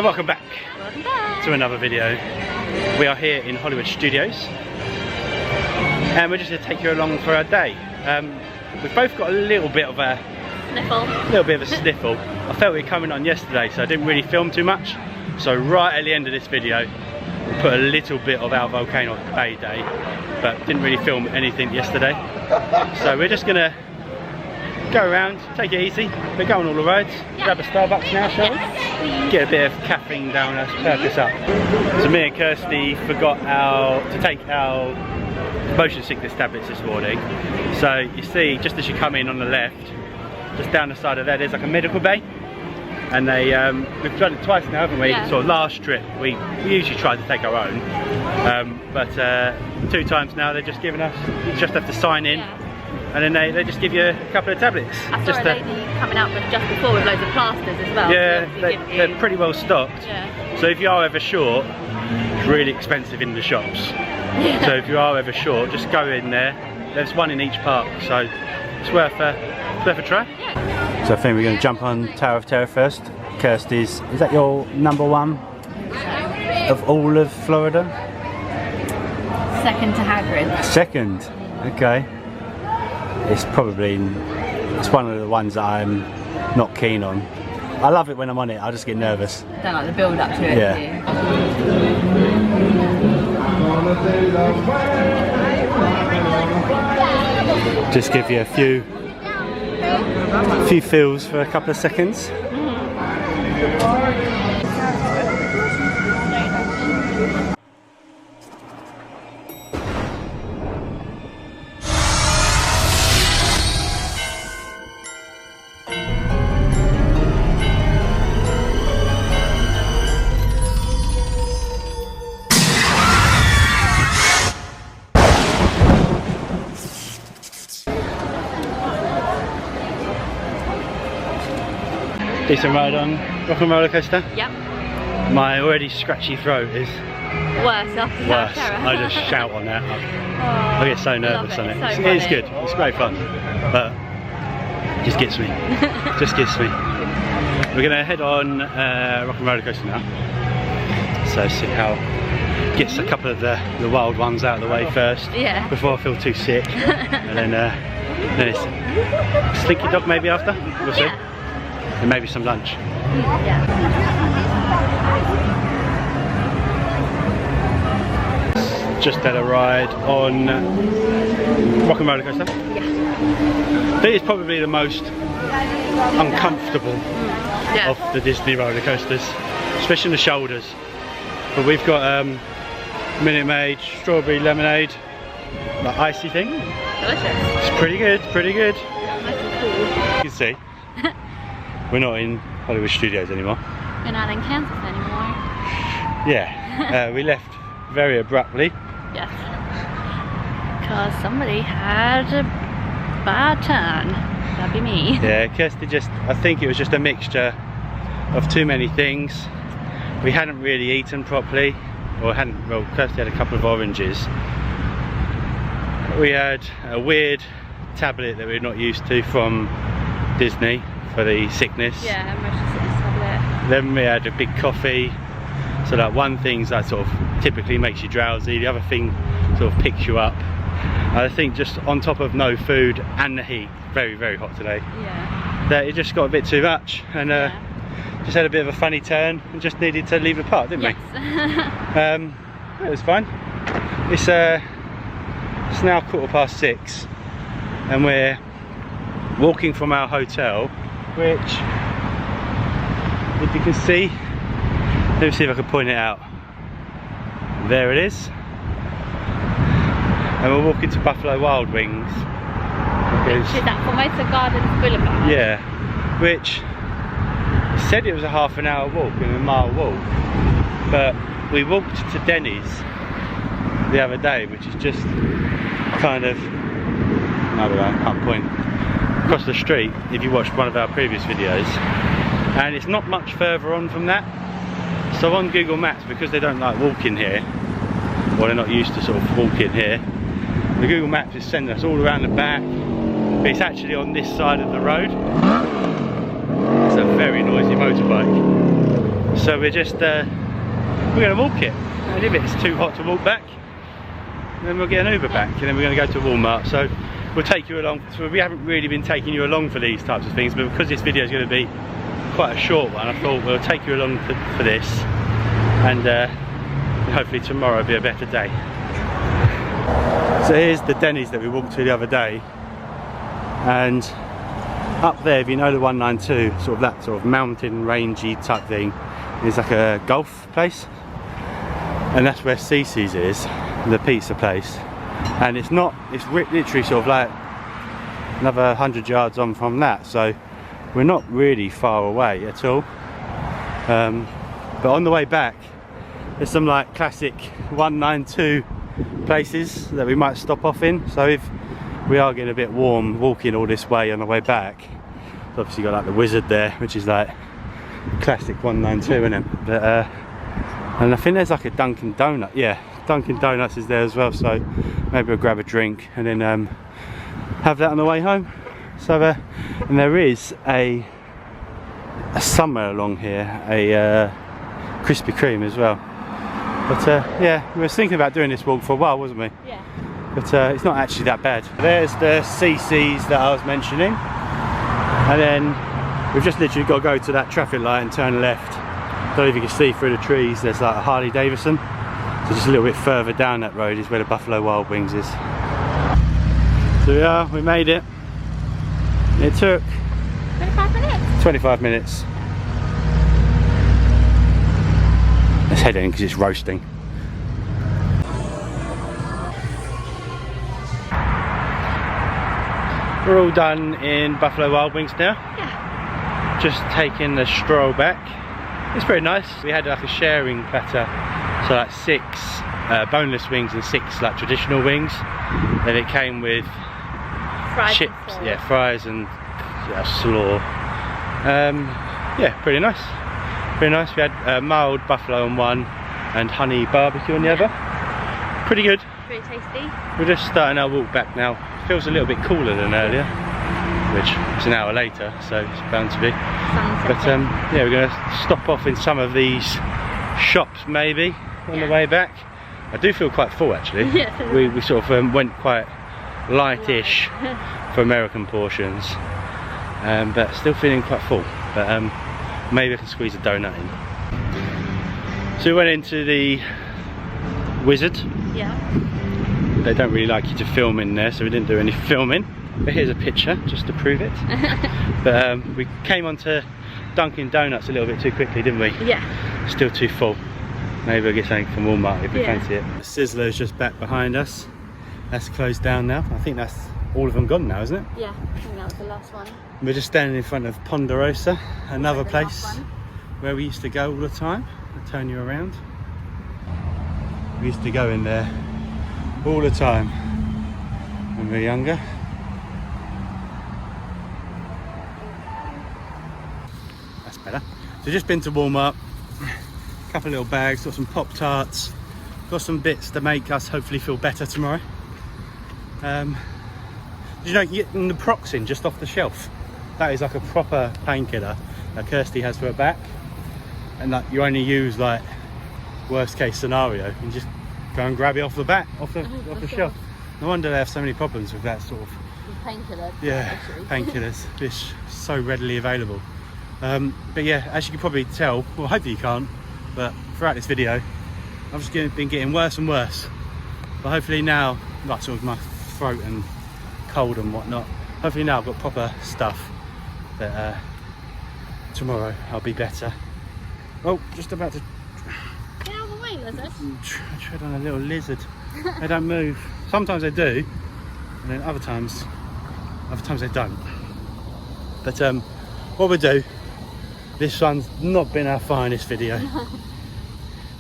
Welcome back to another video. We are here in Hollywood Studios and we're just going to take you along for our day. We've both got a little bit of a sniffle. I felt it coming on yesterday, so I didn't really film too much. So right at the end of this video, we'll put a little bit of our Volcano Bay day, but didn't really film anything yesterday. So we're just going to go around, take it easy. We're going all the roads. Grab a Starbucks now, shall we? Get a bit of caffeine down us, perk us up. So me and Kirsty forgot to take our motion sickness tablets this morning. So you see, just as you come in on the left, just down the side of there's like a medical bay. And we've done it twice now, haven't we? Yeah. Sort of last trip, we usually try to take our own. But 2 times now they're just giving us, you just have to sign in. Yeah. And then they just give you a couple of tablets. I saw a lady coming up just before with loads of plasters as well. Yeah, they're pretty well stocked. Yeah. So if you are ever short, it's really expensive in the shops. Yeah. So if you are ever short, just go in there. There's one in each park, so it's worth a try. Yeah. So I think we're going to jump on Tower of Terror first. Kirsty's, is that your #1 of all of Florida? Second to Hagrid. Second, okay. It's one of the ones that I'm not keen on. I love it when I'm on it, I just get nervous. I don't like the build up to it. Yeah. Just give you a few feels for a couple of seconds. Decent ride on Rock and Roller Coaster? Yep. My already scratchy throat is worse after worse. I just shout on that. I get so nervous on it. It is good. It's great fun, but it just gets me. Just gets me. We're gonna head on Rock and Roller Coaster now. So see how gets a couple of the wild ones out of the way first. Yeah. Before I feel too sick, and then it's Slinky Dog maybe after. We'll see. And maybe some lunch. Yeah. Just had a ride on Rock and Roller Coaster. Yeah. I think it's probably the most uncomfortable of the Disney roller coasters, especially in the shoulders. But we've got Minute Maid strawberry lemonade, like icy thing. Delicious. It's pretty good, pretty good. Nice and cool. You can see. We're not in Hollywood Studios anymore. We're not in Kansas anymore. Yeah, we left very abruptly. Yes. Because somebody had a bad turn. That'd be me. Yeah, Kirsty I think it was just a mixture of too many things. We hadn't really eaten properly, well, Kirsty had a couple of oranges. We had a weird tablet that we're not used to from Disney for the sickness. Yeah, motion sickness tablet. Then we had a big coffee. So like one thing that sort of typically makes you drowsy, the other thing sort of picks you up. I think just on top of no food and the heat, very, very hot today. Yeah. That it just got a bit too much, and just had a bit of a funny turn and just needed to leave the park, didn't we? It was fine. It's now 6:15 and we're walking from our hotel, which, if you can see, let me see if I can point it out. There it is. And we're walking to Buffalo Wild Wings. Which is at Formosa Gardens Boulevard. Yeah, which said it was a half an hour walk and a mile walk. But we walked to Denny's the other day, which is just kind of, I don't know, I can't point, across the street if you watched one of our previous videos, and it's not much further on from that. So on Google Maps, because they don't like walking here, or they're not used to sort of walking here, the Google Maps is sending us all around the back, but it's actually on this side of the road. It's a very noisy motorbike. So we're just we're going to walk it, and if it's too hot to walk back, then we'll get an Uber back, and then we're going to go to Walmart. So we'll take you along. So we haven't really been taking you along for these types of things, but because this video is going to be quite a short one, I thought we'll take you along for this, and hopefully tomorrow will be a better day. So here's the Denny's that we walked to the other day, and up there, if you know the 192, sort of that sort of mountain rangy type thing, is like a golf place, and that's where Cece's is, the pizza place. And it's literally sort of like another 100 yards on from that, so we're not really far away at all. But on the way back, there's some like classic 192 places that we might stop off in. So if we are getting a bit warm walking all this way on the way back, it's obviously got like the Wizard there, which is like classic 192, isn't it? But and I think there's like a Dunkin' Donut. Yeah, Dunkin' Donuts is there as well, so maybe we'll grab a drink and then have that on the way home. So and there is a somewhere along here a Krispy Kreme as well. But yeah, we were thinking about doing this walk for a while, wasn't we? Yeah. But it's not actually that bad. There's the Cece's that I was mentioning, and then we've just literally got to go to that traffic light and turn left. I don't know if you can see through the trees, there's like a Harley Davidson. So just a little bit further down that road is where the Buffalo Wild Wings is. So we made it. It took 25 minutes. 25 minutes. Let's head in because it's roasting. We're all done in Buffalo Wild Wings now. Yeah. Just taking a stroll back. It's very nice. We had like a sharing platter, so like 6 boneless wings and 6 like traditional wings. Then it came with Fries chips, and yeah, fries and slaw. Yeah, pretty nice. Very nice. We had mild buffalo on one and honey barbecue on the other. Pretty good. Very tasty. We're just starting our walk back now. Feels a little bit cooler than earlier, which is an hour later, so it's bound to be. But yeah, we're going to stop off in some of these shops maybe on the way back. I do feel quite full actually. Yes. We sort of went quite lightish for American portions, but still feeling quite full. But maybe I can squeeze a donut in. So we went into the Wizard. Yeah. They don't really like you to film in there, so we didn't do any filming. But here's a picture just to prove it. But we came onto Dunkin' Donuts a little bit too quickly, didn't we? Yeah. Still too full. Maybe we'll get something from Walmart if we fancy it. The Sizzler's just back behind us. That's closed down now. I think that's all of them gone now, isn't it? Yeah, I think that was the last one. We're just standing in front of Ponderosa, another place where we used to go all the time. I'll turn you around. We used to go in there all the time when we were younger. That's better. So just been to Walmart, a couple of little bags, got some Pop-Tarts, got some bits to make us hopefully feel better tomorrow. You know, you get the Proxin just off the shelf. That is like a proper painkiller that Kirsty has for her back, and that you only use like worst case scenario. You just go and grab it off the back, off the shelf. No wonder they have so many problems with that sort of painkiller. Yeah, painkillers. It's so readily available. But yeah, as you can probably tell, well hopefully you can't, but throughout this video I've just been getting worse and worse. But hopefully now, like sort of my throat and cold and whatnot, hopefully now I've got proper stuff that tomorrow I'll be better. Oh, just about to Get out of the way, lizard. tread on a little lizard. They don't move. Sometimes they do, and then other times they don't. But what we'll do, this one's not been our finest video,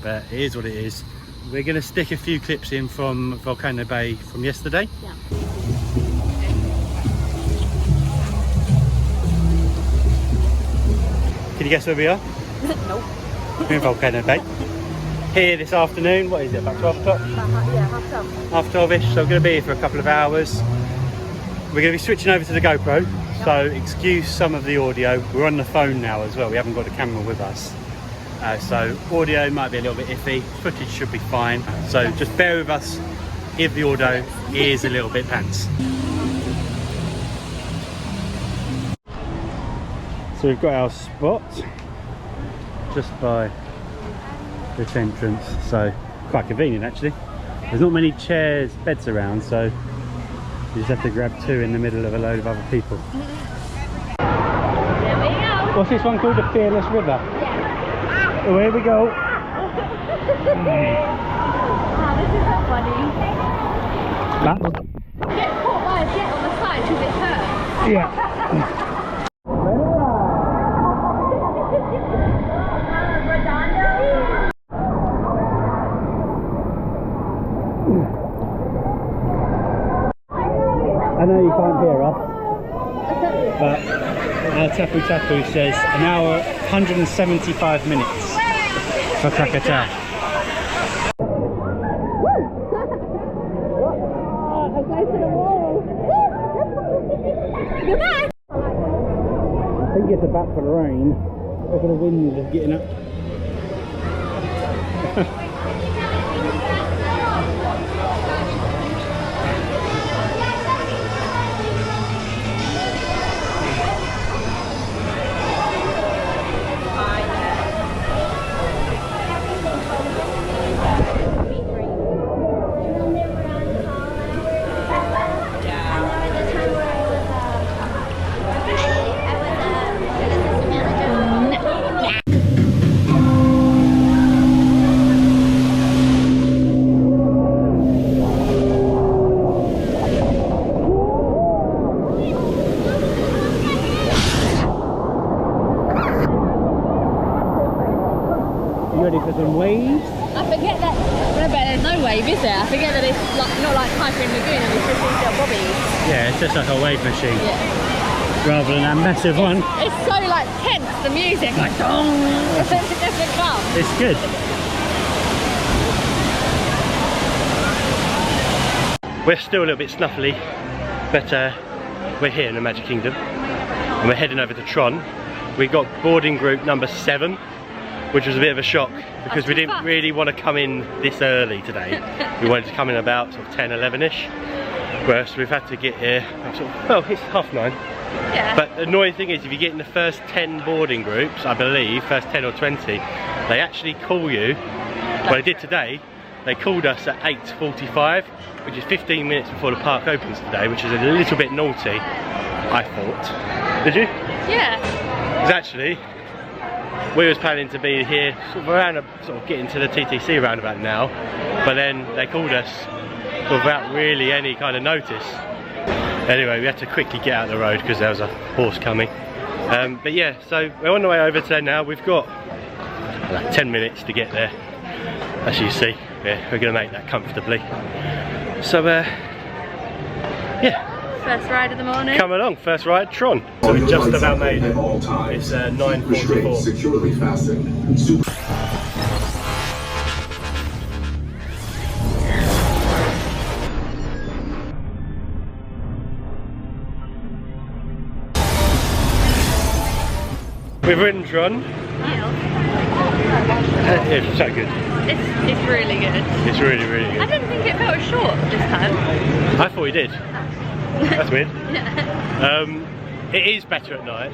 but it is what it is. We're going to stick a few clips in from Volcano Bay from yesterday. Yeah. Can you guess where we are? Nope. We're in Volcano Bay. Here this afternoon, what is it, about 12 o'clock? Yeah, half 12. Half 12ish, so we're going to be here for a couple of hours. We're going to be switching over to the GoPro, so excuse some of the audio. We're on the phone now as well, we haven't got the camera with us. so audio might be a little bit iffy, footage should be fine, so just bear with us if the audio is a little bit pants. So we've got our spot just by this entrance, so quite convenient actually. There's not many chairs, beds around, so you just have to grab two in the middle of a load of other people. There we go. What's this one called? The Fearless River? Yeah. Oh, here we go. Oh, this is so funny. Get caught by a jet on the side because it hurts. Yeah. I know you can't hear us, but our Tapu Tapu says an hour, 175 minutes for Krakatau. I'm close to the wall. Goodbye. I think it's about for the rain. Look at the wind is getting up. You ready for some waves? I forget that. I bet there's no wave, is there? I forget that it's like, not like Typhoon Lagoon and it's just these little bobbies. Yeah, it's just like a wave machine. Yeah. Rather than that massive one. It's so like tense, the music, like dong. It doesn't come. It's good. We're still a little bit snuffly, but we're here in the Magic Kingdom and we're heading over to Tron. We got boarding group number 7, which was a bit of a shock because we didn't really want to come in this early today. We wanted to come in about sort of 10, 11ish. Whereas we've had to get here, well, it's 9:30. Yeah. But the annoying thing is if you get in the first 10 boarding groups, I believe, first 10 or 20, they actually call you, well they did today, they called us at 8:45, which is 15 minutes before the park opens today, which is a little bit naughty, I thought. Did you? Yeah. Because actually, we was planning to be here sort of around, sort of getting to the TTC around about now, but then they called us without really any kind of notice. Anyway, we had to quickly get out of the road because there was a horse coming. But yeah, so we're on the way over today now. We've got like 10 minutes to get there. As you see, yeah, we're going to make that comfortably. So yeah. First ride of the morning. Come along, first ride, Tron. So we just about made it. It's 9:44. Securely fastened. We've ridden Tron. It's so good. It's really good. It's really, really I good. didn't think it felt short this time. I thought we did. That's weird. Yeah. It is better at night,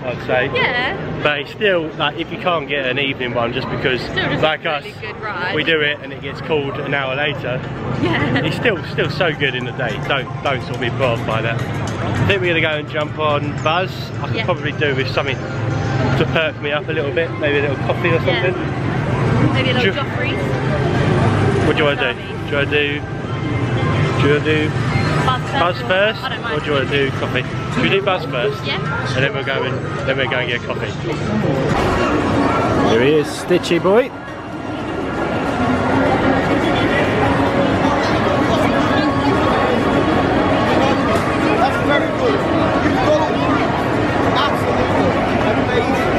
I'd say. Yeah. But it's still, like, if you can't get an evening one just because, Still just like a us, really good ride. we do it and it gets called an hour later. Yeah. It's still so good in the day. Don't sort of be bothered by that. I think we're gonna go and jump on Buzz. I could probably do with something to perk me up a little bit, maybe a little coffee or something. Yeah. Maybe a little Joffrey's. What do you want to do? Do you want to do Buzz first, I don't mind. or do you want to do coffee? Should we do Buzz first? Yeah. And then we'll go and get coffee. Here he is, Stitchy boy. That's very good. You've got it. Absolutely amazing.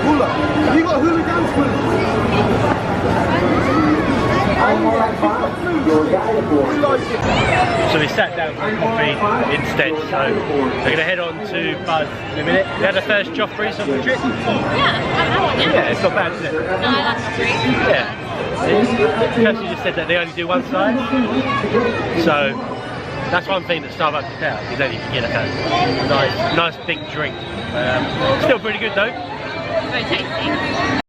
Hula. Have you got a hula dance with us? So we sat down for coffee instead, so we're going to head on to Buzz in a minute. We had the first Joffrey's on the trip. Yeah, I have one, yeah. Yeah, it's not bad, is it? No, I like Joffrey. Yeah. Kirsty just said that they only do one side. So that's one thing that Starbucks is out, is only get a nice big drink. Still pretty good though. Very tasty.